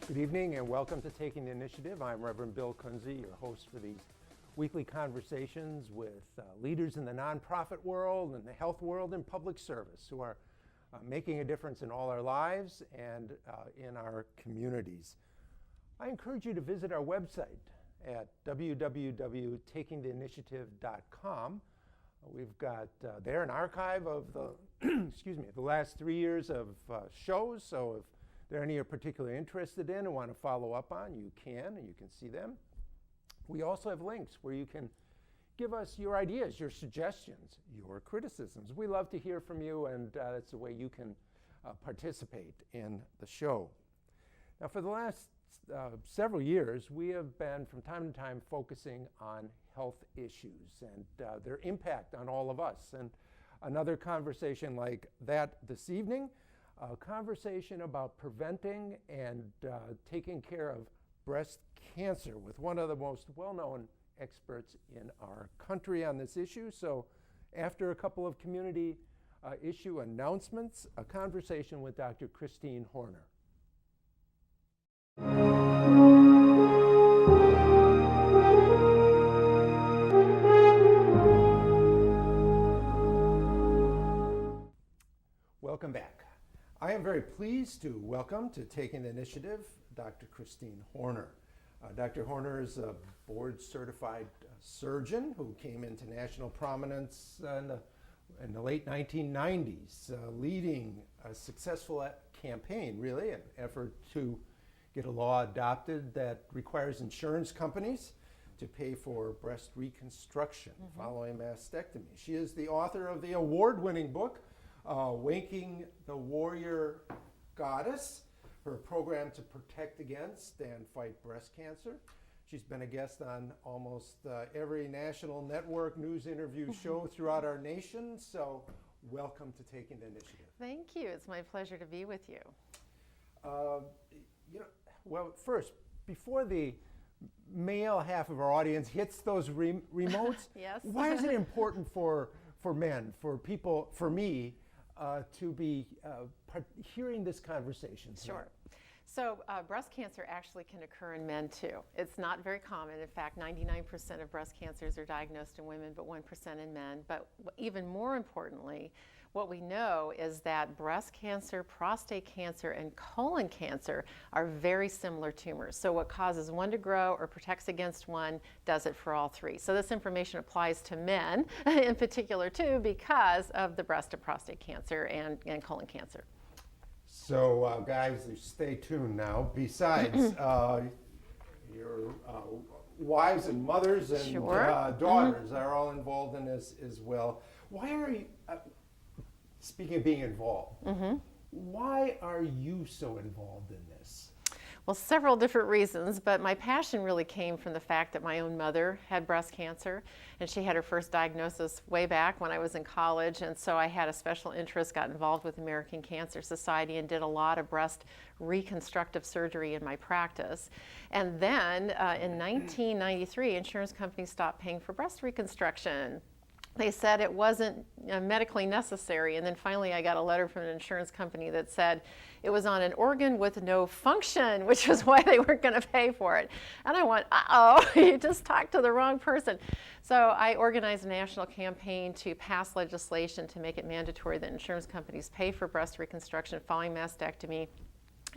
Good evening and welcome to Taking the Initiative. I'm Reverend Bill Kunze, your host for these weekly conversations with leaders in the nonprofit world and the health world and public service who are making a difference in all our lives and in our communities. I encourage you to visit our website at www.takingtheinitiative.com. We've got there an archive of the the last 3 years of shows, so if there are any you're particularly interested in and want to follow up on, you can, and you can see them. We also have links where you can give us your ideas, your suggestions, your criticisms. We love to hear from you, and that's the way you can participate in the show. Now, for the last several years, we have been, from time to time, focusing on health issues and their impact on all of us. And another conversation like that this evening, a conversation about preventing and taking care of breast cancer with one of the most well-known experts in our country on this issue. So after a couple of community issue announcements, a conversation with Dr. Christine Horner. Welcome back. I am very pleased to welcome to Taking the Initiative Dr. Christine Horner. Dr. Horner is a board-certified surgeon who came into national prominence in the late 1990s, leading a successful campaign, really, an effort to get a law adopted that requires insurance companies to pay for breast reconstruction following mastectomy. She is the author of the award-winning book, Waking the Warrior Goddess, her program to protect against and fight breast cancer. She's been a guest on almost every national network news interview show throughout our nation, so welcome to Taking the Initiative. Thank you. It's my pleasure to be with you. Well, first, before the male half of our audience hits those remotes, Yes. Why is it important for men, for people, for me, to be hearing this conversation tonight? Sure. So breast cancer actually can occur in men too. It's not very common. In fact, 99% of breast cancers are diagnosed in women, but 1% in men. But even more importantly, what we know is that breast cancer, prostate cancer, and colon cancer are very similar tumors. So what causes one to grow or protects against one does it for all three. So this information applies to men in particular too, because of the breast and prostate cancer and colon cancer. So guys, stay tuned now. Besides, your wives and mothers and daughters are all involved in this as well. Why are you... Speaking of being involved, why are you so involved in this? Well, several different reasons, but my passion really came from the fact that my own mother had breast cancer, and she had her first diagnosis way back when I was in college, and so I had a special interest, got involved with American Cancer Society, and did a lot of breast reconstructive surgery in my practice. And then in 1993, insurance companies stopped paying for breast reconstruction. They said it wasn't medically necessary, and then finally I got a letter from an insurance company that said it was on an organ with no function, which was why they weren't going to pay for it. And I went, uh-oh, you just talked to the wrong person. So I organized a national campaign to pass legislation to make it mandatory that insurance companies pay for breast reconstruction following mastectomy.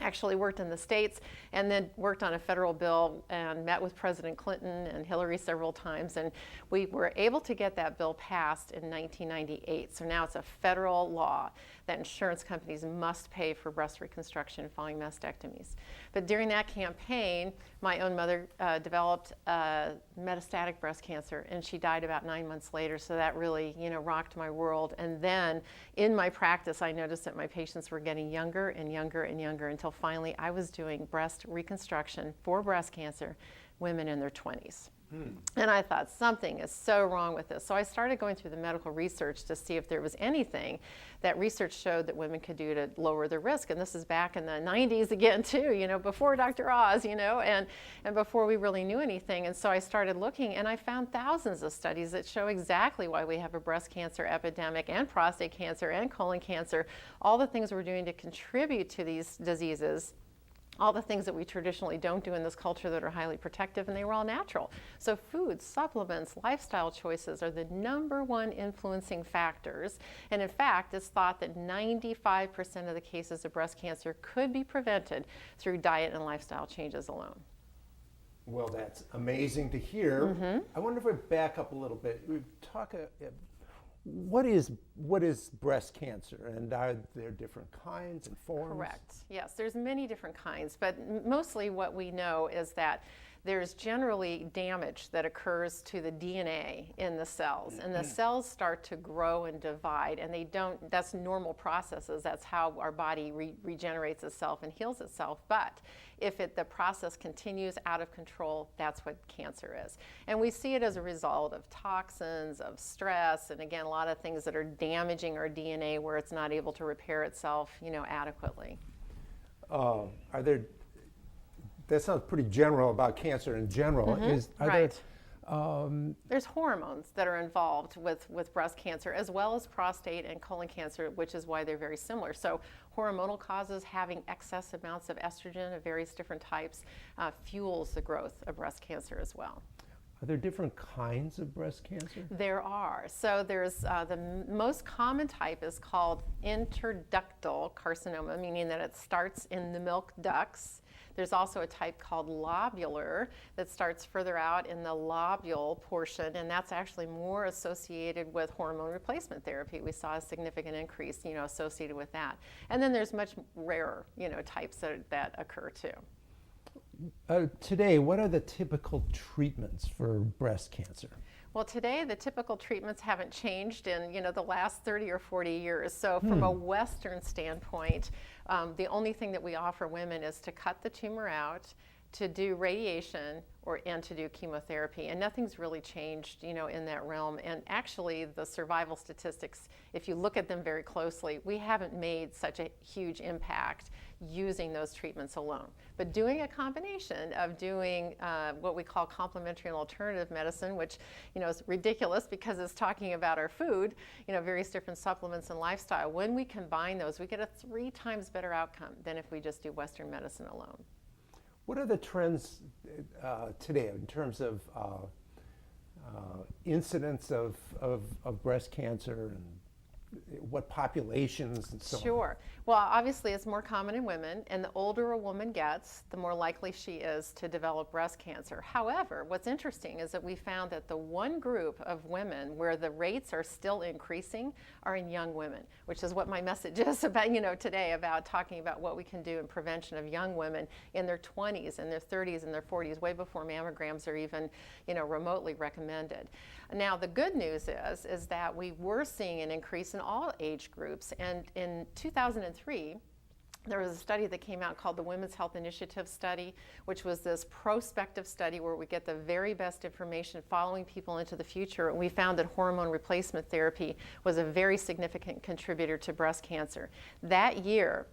Actually worked in the States and then worked on a federal bill and met with President Clinton and Hillary several times, and we were able to get that bill passed in 1998. So now it's a federal law that insurance companies must pay for breast reconstruction following mastectomies. But during that campaign, my own mother developed metastatic breast cancer, and she died about 9 months later, so that really, rocked my world. And then in my practice, I noticed that my patients were getting younger and younger and younger until finally I was doing breast reconstruction for breast cancer, women in their 20s. And I thought, something is so wrong with this. So I started going through the medical research to see if there was anything that research showed that women could do to lower their risk. And this is back in the 90s again too, before Dr. Oz, and before we really knew anything. And so I started looking, and I found thousands of studies that show exactly why we have a breast cancer epidemic and prostate cancer and colon cancer, all the things we're doing to contribute to these diseases. all the things that we traditionally don't do in this culture that are highly protective, and they were all natural. So food, supplements, lifestyle choices are the #1 influencing factors. And in fact, it's thought that 95% of the cases of breast cancer could be prevented through diet and lifestyle changes alone. Well, that's amazing to hear. I wonder if we back up a little bit. We talk. What is breast cancer, and are there different kinds and forms? Correct. Yes, there's many different kinds, but mostly what we know is that there's generally damage that occurs to the DNA in the cells, and the cells start to grow and divide, and that's normal processes. That's how our body regenerates itself and heals itself. But if the process continues out of control, that's what cancer is. And we see it as a result of toxins, of stress, and again, a lot of things that are damaging our DNA where it's not able to repair itself, adequately. That sounds pretty general about cancer in general. Right. There's hormones that are involved with breast cancer, as well as prostate and colon cancer, which is why they're very similar. So hormonal causes, having excess amounts of estrogen of various different types, fuels the growth of breast cancer as well. Are there different kinds of breast cancer? There are. So there's the most common type is called interductal carcinoma, meaning that it starts in the milk ducts. There's also a type called lobular that starts further out in the lobule portion, and that's actually more associated with hormone replacement therapy. We saw a significant increase, associated with that. And then there's much rarer, types that occur too. Today, what are the typical treatments for breast cancer? Well, today the typical treatments haven't changed in the last 30 or 40 years. So from a Western standpoint, the only thing that we offer women is to cut the tumor out, to do radiation, and to do chemotherapy. And nothing's really changed, in that realm. And actually, the survival statistics, if you look at them very closely, we haven't made such a huge impact using those treatments alone. But doing a combination of doing what we call complementary and alternative medicine, which is ridiculous because it's talking about our food, various different supplements and lifestyle. When we combine those, we get a 3 times better outcome than if we just do Western medicine alone. What are the trends today in terms of incidence of breast cancer, and what populations and so on? Sure. Well, obviously it's more common in women, and the older a woman gets, the more likely she is to develop breast cancer. However, what's interesting is that we found that the one group of women where the rates are still increasing are in young women, which is what my message is about, today, about talking about what we can do in prevention of young women in their 20s and their 30s and their 40s, way before mammograms are even, remotely recommended. Now, the good news is that we were seeing an increase in all age groups, and in 2003, there was a study that came out called the Women's Health Initiative Study, which was this prospective study where we get the very best information following people into the future. And we found that hormone replacement therapy was a very significant contributor to breast cancer. That year,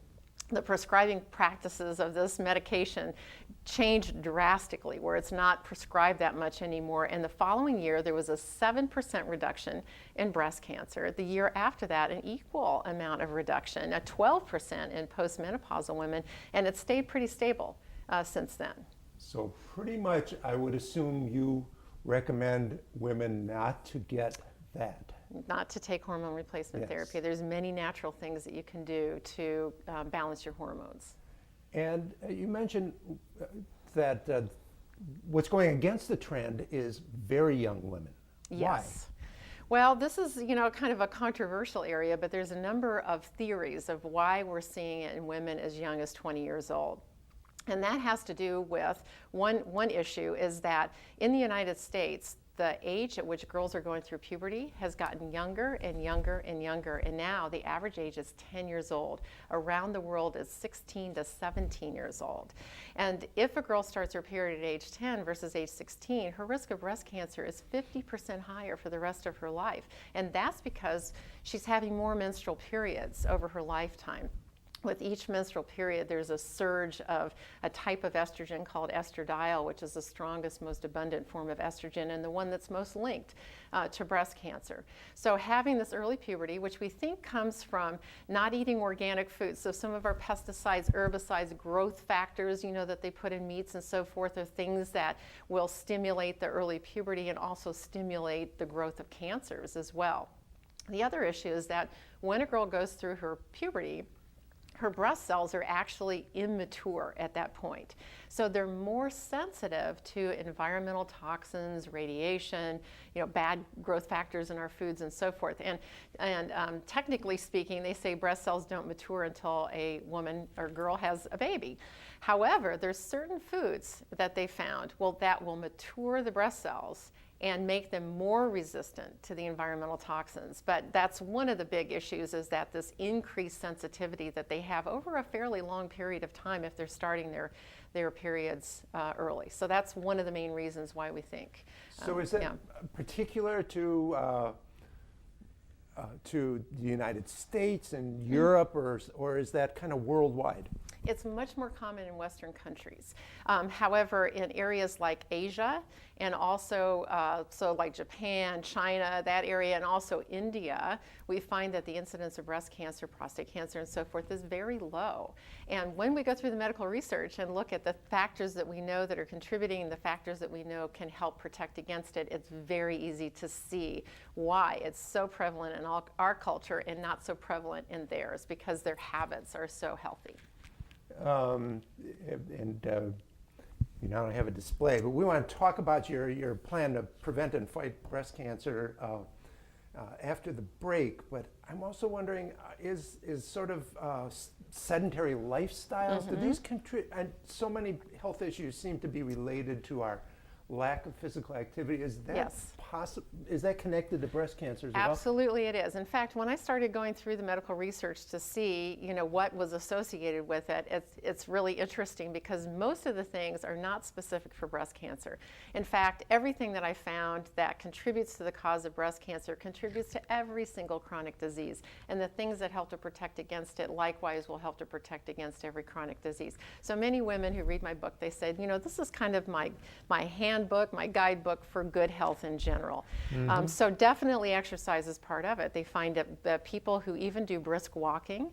the prescribing practices of this medication changed drastically, where it's not prescribed that much anymore. And the following year, there was a 7% reduction in breast cancer. The year after that, an equal amount of reduction, a 12% in postmenopausal women, and it stayed pretty stable since then. So pretty much, I would assume you recommend women not to get that. Not to take hormone replacement therapy. There's many natural things that you can do to balance your hormones. And you mentioned that what's going against the trend is very young women. Yes. Why? Well, this is, kind of a controversial area, but there's a number of theories of why we're seeing it in women as young as 20 years old. And that has to do with one issue is that in the United States, the age at which girls are going through puberty has gotten younger and younger and younger, and now the average age is 10 years old. Around the world, it's 16 to 17 years old. And if a girl starts her period at age 10 versus age 16, her risk of breast cancer is 50% higher for the rest of her life. And that's because she's having more menstrual periods over her lifetime. with each menstrual period, there's a surge of a type of estrogen called estradiol, which is the strongest, most abundant form of estrogen and the one that's most linked to breast cancer. So having this early puberty, which we think comes from not eating organic foods, so some of our pesticides, herbicides, growth factors, that they put in meats and so forth, are things that will stimulate the early puberty and also stimulate the growth of cancers as well. The other issue is that when a girl goes through her puberty, her breast cells are actually immature at that point. So they're more sensitive to environmental toxins, radiation, bad growth factors in our foods and so forth. And technically speaking, they say breast cells don't mature until a woman or girl has a baby. However, there's certain foods that they found that will mature the breast cells and make them more resistant to the environmental toxins. But that's one of the big issues, is that this increased sensitivity that they have over a fairly long period of time if they're starting their periods early. So that's one of the main reasons why we think. So is that particular to the United States and Europe, or is that kind of worldwide? It's much more common in Western countries. However, in areas like Asia and also so like Japan, China, that area, and also India, we find that the incidence of breast cancer, prostate cancer, and so forth is very low. And when we go through the medical research and look at the factors that we know that are contributing, the factors that we know can help protect against it, it's very easy to see why it's so prevalent in our culture and not so prevalent in theirs, because their habits are so healthy. You don't have a display, but we want to talk about your plan to prevent and fight breast cancer after the break. But I'm also wondering, is sort of sedentary lifestyles, do these contribute? And so many health issues seem to be related to our lack of physical activity. Is that Yes. possible? Is that connected to breast cancer as well? Absolutely it is. In fact, when I started going through the medical research to see, what was associated with it, it's really interesting, because most of the things are not specific for breast cancer. In fact, everything that I found that contributes to the cause of breast cancer contributes to every single chronic disease. And the things that help to protect against it likewise will help to protect against every chronic disease. So many women who read my book, they said, this is kind of my handbook, my guidebook for good health in general. So definitely exercise is part of it. They find that people who even do brisk walking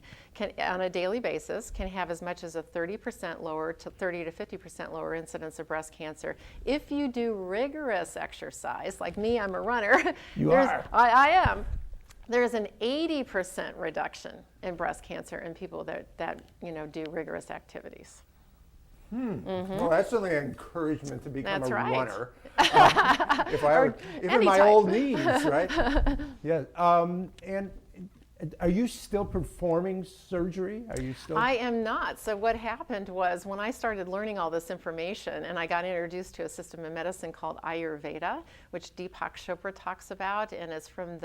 on a daily basis can have as much as a 30% lower to 30 to 50% lower incidence of breast cancer. If you do rigorous exercise, like me, I'm a runner. You are. I am. There's an 80% reduction in breast cancer in people that do rigorous activities. Well, that's certainly an encouragement to become That's a right. runner. Even my old knees, right? Yeah. And are you still performing surgery? Are you still? I am not. So what happened was, when I started learning all this information and I got introduced to a system of medicine called Ayurveda, which Deepak Chopra talks about, and it's from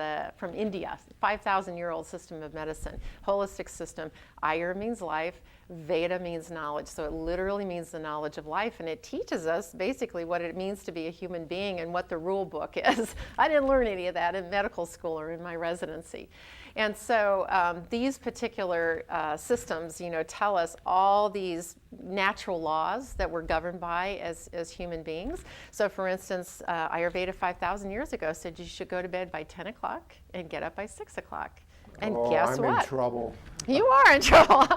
India, 5,000-year-old system of medicine, holistic system. Ayur means life, Veda means knowledge. So it literally means the knowledge of life, and it teaches us basically what it means to be a human being and what the rule book is. I didn't learn any of that in medical school or in my residency. And so these particular systems, tell us all these natural laws that we're governed by as human beings. So for instance, Ayurveda 5,000 years ago said you should go to bed by 10 o'clock and get up by 6 o'clock. And guess what? I'm in trouble. You are in trouble.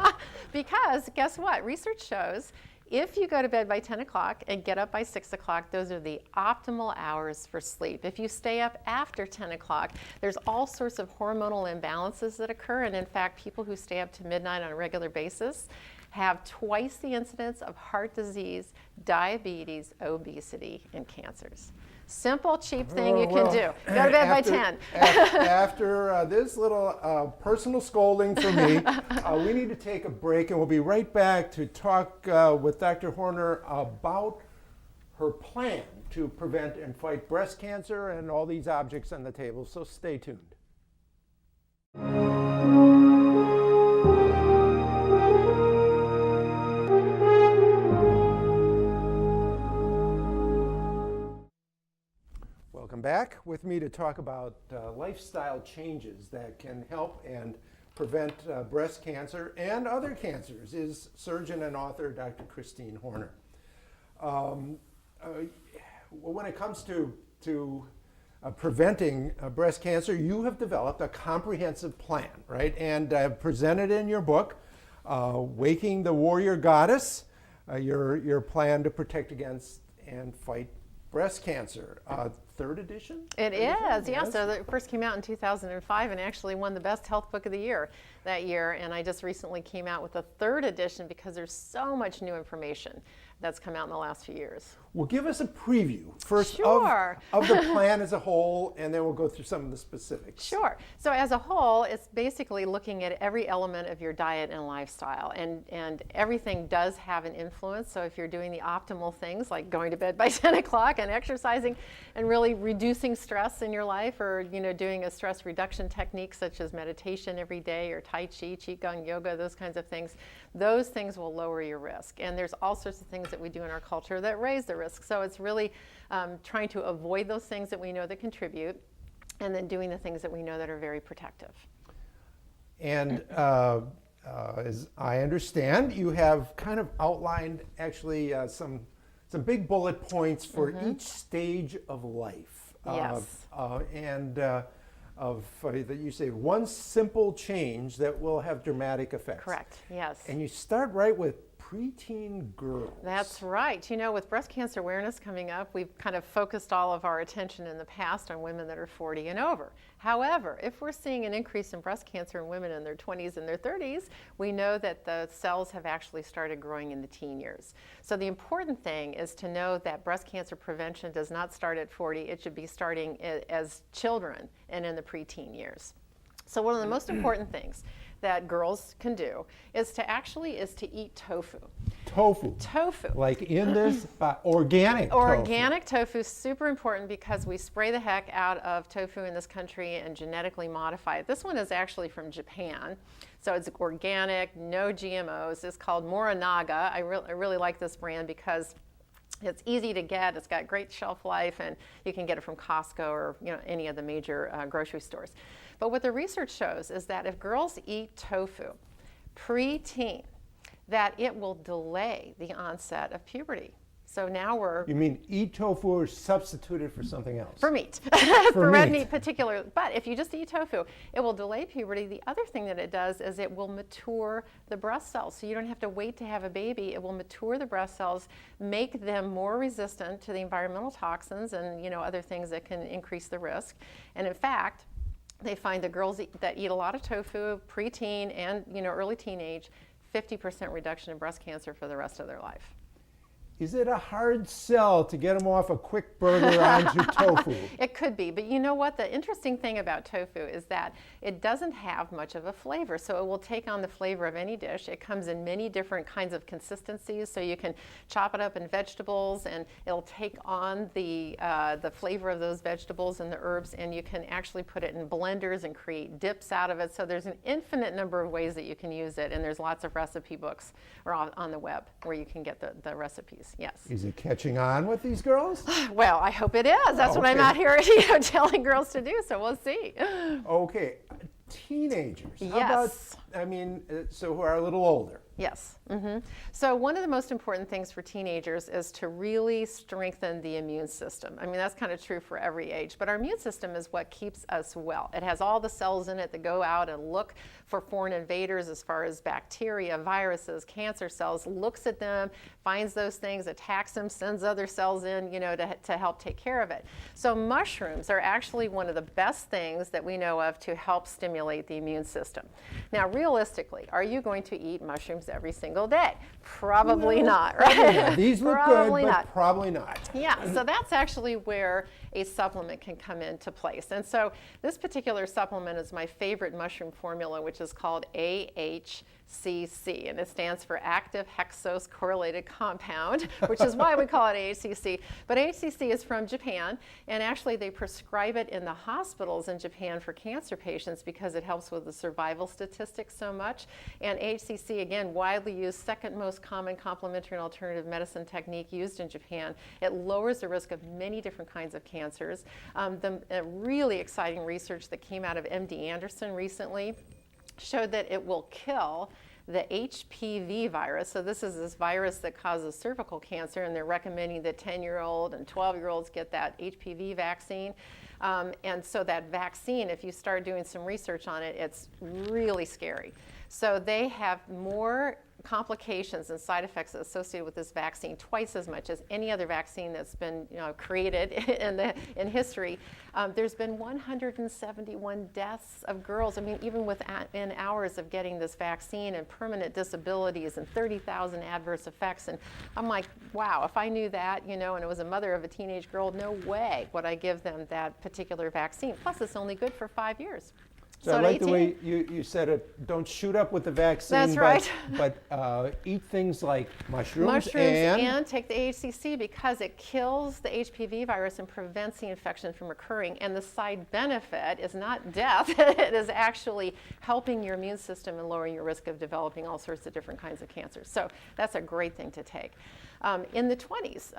Because guess what? Research shows if you go to bed by 10 o'clock and get up by 6 o'clock, those are the optimal hours for sleep. If you stay up after 10 o'clock, there's all sorts of hormonal imbalances that occur. And in fact, people who stay up to midnight on a regular basis have twice the incidence of heart disease, diabetes, obesity, and cancers. Simple, cheap thing you can do. Go to bed by 10. After this little personal scolding from me, we need to take a break, and we'll be right back to talk with Dr. Horner about her plan to prevent and fight breast cancer and all these objects on the table. So stay tuned. Welcome back. With me to talk about lifestyle changes that can help and prevent breast cancer and other cancers is surgeon and author Dr. Christine Horner. When it comes to preventing breast cancer, you have developed a comprehensive plan, right? And presented in your book, Waking the Warrior Goddess, your plan to protect against and fight breast cancer. Third edition? It is, yeah. So it first came out in 2005 and actually won the Best Health Book of the Year that year. And I just recently came out with a third edition because there's so much new information that's come out in the last few years. Well, give us a preview first Sure. of the plan as a whole, and then we'll go through some of the specifics. Sure. So as a whole, it's basically looking at every element of your diet and lifestyle, and everything does have an influence. So if you're doing the optimal things like going to bed by 10 o'clock and exercising and really reducing stress in your life, or doing a stress reduction technique such as meditation every day or Tai Chi, Qigong, yoga, those kinds of things, those things will lower your risk. And there's all sorts of things that we do in our culture that raise the risk. So it's really trying to avoid those things that we know that contribute, and then doing the things that we know that are very protective. And as I understand, you have kind of outlined actually some big bullet points for each stage of life. Yes. That you say one simple change that will have dramatic effects. Correct, yes. And you start right with preteen girls. That's right. With breast cancer awareness coming up, we've kind of focused all of our attention in the past on women that are 40 and over. However, if we're seeing an increase in breast cancer in women in their 20s and their 30s, we know that the cells have actually started growing in the teen years. So the important thing is to know that breast cancer prevention does not start at 40. It should be starting as children and in the preteen years. So one of the most important things that girls can do is to eat tofu. Tofu. Like in this, organic tofu. Organic tofu is super important because we spray the heck out of tofu in this country and genetically modify it. This one is actually from Japan. So it's organic, no GMOs. It's called Morinaga. I really like this brand because it's easy to get, it's got great shelf life, and you can get it from Costco or any of the major grocery stores. But what the research shows is that if girls eat tofu pre-teen, that it will delay the onset of puberty. So now You mean eat tofu or substitute it for something else? For meat. For red meat particularly. But if you just eat tofu, it will delay puberty. The other thing that it does is it will mature the breast cells. So you don't have to wait to have a baby. It will mature the breast cells, make them more resistant to the environmental toxins and other things that can increase the risk. And in fact, they find the girls that eat a lot of tofu preteen and early teenage, 50% reduction in breast cancer for the rest of their life. Is it a hard sell to get them off a quick burger onto tofu? It could be, but you know what? The interesting thing about tofu is that it doesn't have much of a flavor, so it will take on the flavor of any dish. It comes in many different kinds of consistencies, so you can chop it up in vegetables, and it'll take on the flavor of those vegetables and the herbs, and you can actually put it in blenders and create dips out of it. So there's an infinite number of ways that you can use it, and there's lots of recipe books or on the web where you can get the recipes. Yes. Is it catching on with these girls? Well, I hope it is. That's what I'm out here telling girls to do, so we'll see. Okay. Teenagers. Yes. How about, so who are a little older? Yes. So one of the most important things for teenagers is to really strengthen the immune system. That's kind of true for every age, but our immune system is what keeps us well. It has all the cells in it that go out and look for foreign invaders as far as bacteria, viruses, cancer cells, looks at them, finds those things, attacks them, sends other cells in, to help take care of it. So mushrooms are actually one of the best things that we know of to help stimulate the immune system. Now, realistically, are you going to eat mushrooms every single day? Probably not, right? Probably not. These look Probably good, but not. probably not. Yeah, so that's actually where a supplement can come into place. And so this particular supplement is my favorite mushroom formula, which is called AHCC, and it stands for Active Hexose Correlated Compound, which is why we call it AHCC. But AHCC is from Japan, and actually they prescribe it in the hospitals in Japan for cancer patients because it helps with the survival statistics so much. And AHCC, again, widely used, second most common complementary and alternative medicine technique used in Japan. It lowers the risk of many different kinds of cancers. The really exciting research that came out of MD Anderson recently showed that it will kill the HPV virus. So this is this virus that causes cervical cancer, and they're recommending that 10-year-old and 12-year-olds get that HPV vaccine. And so that vaccine, if you start doing some research on it, it's really scary. So they have more complications and side effects associated with this vaccine, twice as much as any other vaccine that's been created in history. There's been 171 deaths of girls. I mean, even within hours of getting this vaccine, and permanent disabilities and 30,000 adverse effects. And I'm like, wow, if I knew that, and it was a mother of a teenage girl, no way would I give them that particular vaccine. Plus, it's only good for 5 years. So I like the way you said it, don't shoot up with the vaccine. That's right. But eat things like mushrooms and take the AHCC, because it kills the HPV virus and prevents the infection from occurring. And the side benefit is not death. It is actually helping your immune system and lowering your risk of developing all sorts of different kinds of cancers. So that's a great thing to take. In the 20s,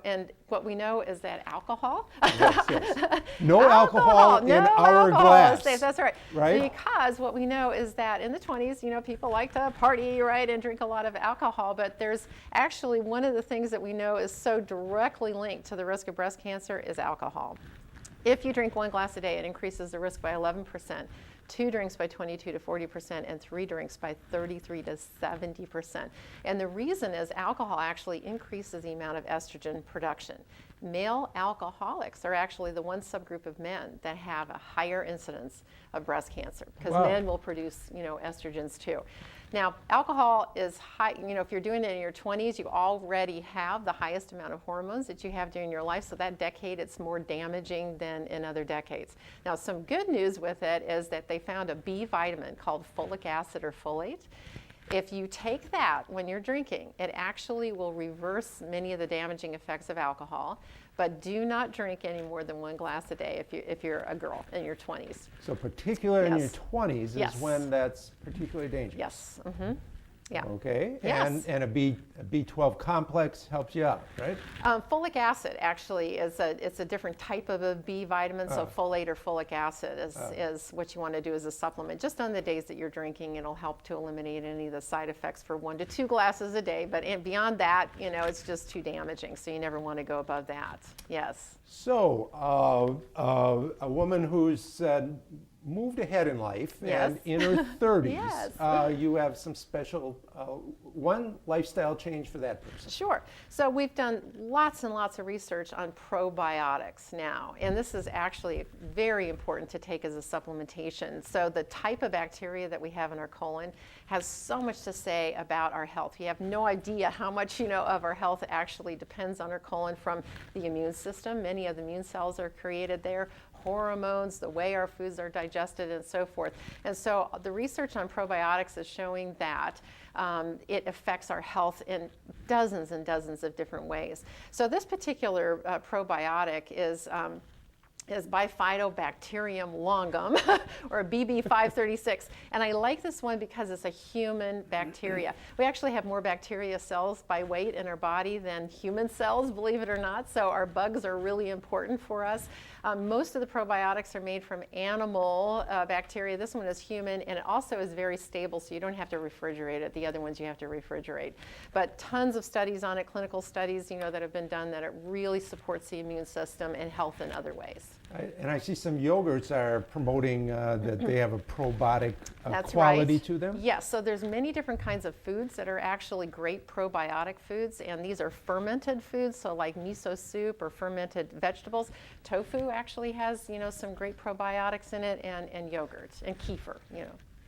and what we know is that alcohol. Yes. No alcohol in our glass. That's right. Right? Because what we know is that in the 20s, people like to party, right, and drink a lot of alcohol. But there's actually one of the things that we know is so directly linked to the risk of breast cancer is alcohol. If you drink 1 glass a day, it increases the risk by 11%. 2 drinks by 22 to 40%, and 3 drinks by 33 to 70%. And the reason is alcohol actually increases the amount of estrogen production. Male alcoholics are actually the one subgroup of men that have a higher incidence of breast cancer, because men will produce, estrogens too. Now, alcohol is high, if you're doing it in your 20s, you already have the highest amount of hormones that you have during your life, so that decade it's more damaging than in other decades. Now, some good news with it is that they found a B vitamin called folic acid or folate. If you take that when you're drinking, it actually will reverse many of the damaging effects of alcohol. But do not drink any more than 1 glass a day if you're a girl in your 20s. So particularly in your 20s is when that's particularly dangerous. Yes. Mm-hmm. Yeah. Okay. Yes. And a B12 complex helps you out, right? Folic acid actually is a different type of a B vitamin. So folate or folic acid is what you want to do as a supplement. Just on the days that you're drinking, it'll help to eliminate any of the side effects for 1 to 2 glasses a day. But beyond that, it's just too damaging. So you never want to go above that. Yes. So a woman who's moved ahead in life, and in her 30s, you have some special, one lifestyle change for that person. Sure. So we've done lots and lots of research on probiotics now, and this is actually very important to take as a supplementation. So the type of bacteria that we have in our colon has so much to say about our health. You have no idea how much of our health actually depends on our colon, from the immune system. Many of the immune cells are created there, hormones, the way our foods are digested, and so forth. And so the research on probiotics is showing that it affects our health in dozens and dozens of different ways. So this particular probiotic is Bifidobacterium longum, or BB536. And I like this one because it's a human bacteria. We actually have more bacteria cells by weight in our body than human cells, believe it or not. So our bugs are really important for us. Most of the probiotics are made from animal bacteria. This one is human, and it also is very stable, so you don't have to refrigerate it. The other ones you have to refrigerate. But tons of studies on it, clinical studies, that have been done, that it really supports the immune system and health in other ways. And I see some yogurts are promoting that they have a probiotic That's quality right. to them. Yes, so there's many different kinds of foods that are actually great probiotic foods, and these are fermented foods, so like miso soup or fermented vegetables. Tofu actually has, some great probiotics in it, and yogurt, and kefir,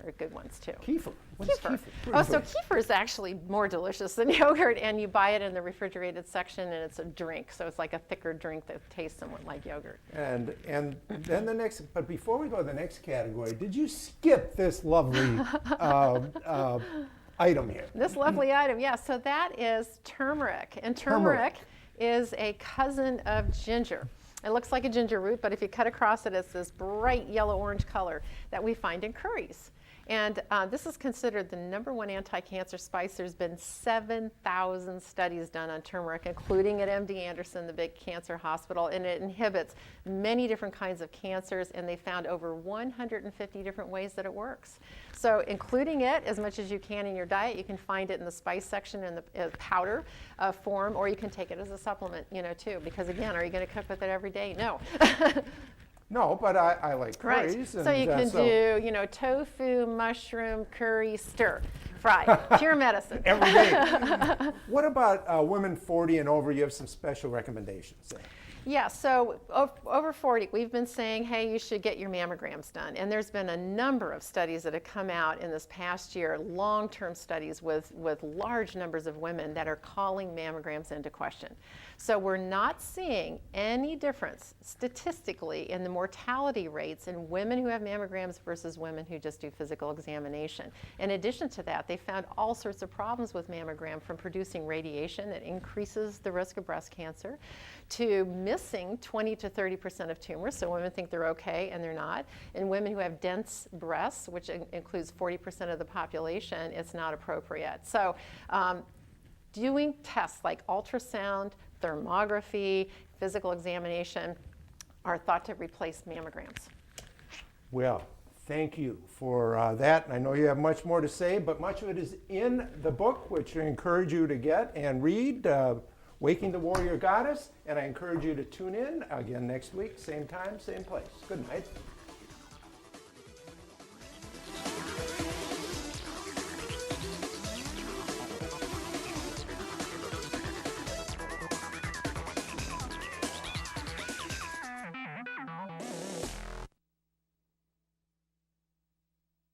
are good ones too. Kefir. What's kefir? So kefir is actually more delicious than yogurt, and you buy it in the refrigerated section, and it's a drink. So it's like a thicker drink that tastes somewhat like yogurt. And then the next, but before we go to the next category, did you skip this lovely item here? This lovely item, yeah. So that is turmeric, and turmeric is a cousin of ginger. It looks like a ginger root, but if you cut across it, it's this bright yellow-orange color that we find in curries. And this is considered the #1 anti-cancer spice. There's been 7,000 studies done on turmeric, including at MD Anderson, the big cancer hospital, and it inhibits many different kinds of cancers, and they found over 150 different ways that it works. So including it as much as you can in your diet, you can find it in the spice section in the powder form, or you can take it as a supplement, too, because again, are you going to cook with it every day? No. No, but I like curries. Right. So you can do, tofu, mushroom, curry, stir, fry, pure medicine. Every day. What about women 40 and over? You have some special recommendations there. Yeah, so over 40, we've been saying, hey, you should get your mammograms done. And there's been a number of studies that have come out in this past year, long-term studies with large numbers of women that are calling mammograms into question. So we're not seeing any difference statistically in the mortality rates in women who have mammograms versus women who just do physical examination. In addition to that, they found all sorts of problems with mammogram, from producing radiation that increases the risk of breast cancer, to missing 20 to 30% of tumors, so women think they're okay and they're not. In women who have dense breasts, which includes 40% of the population, it's not appropriate. So doing tests like ultrasound, thermography, physical examination are thought to replace mammograms. Well, thank you for that. I know you have much more to say, but much of it is in the book, which I encourage you to get and read, Waking the Warrior Goddess, and I encourage you to tune in again next week, same time, same place. Good night.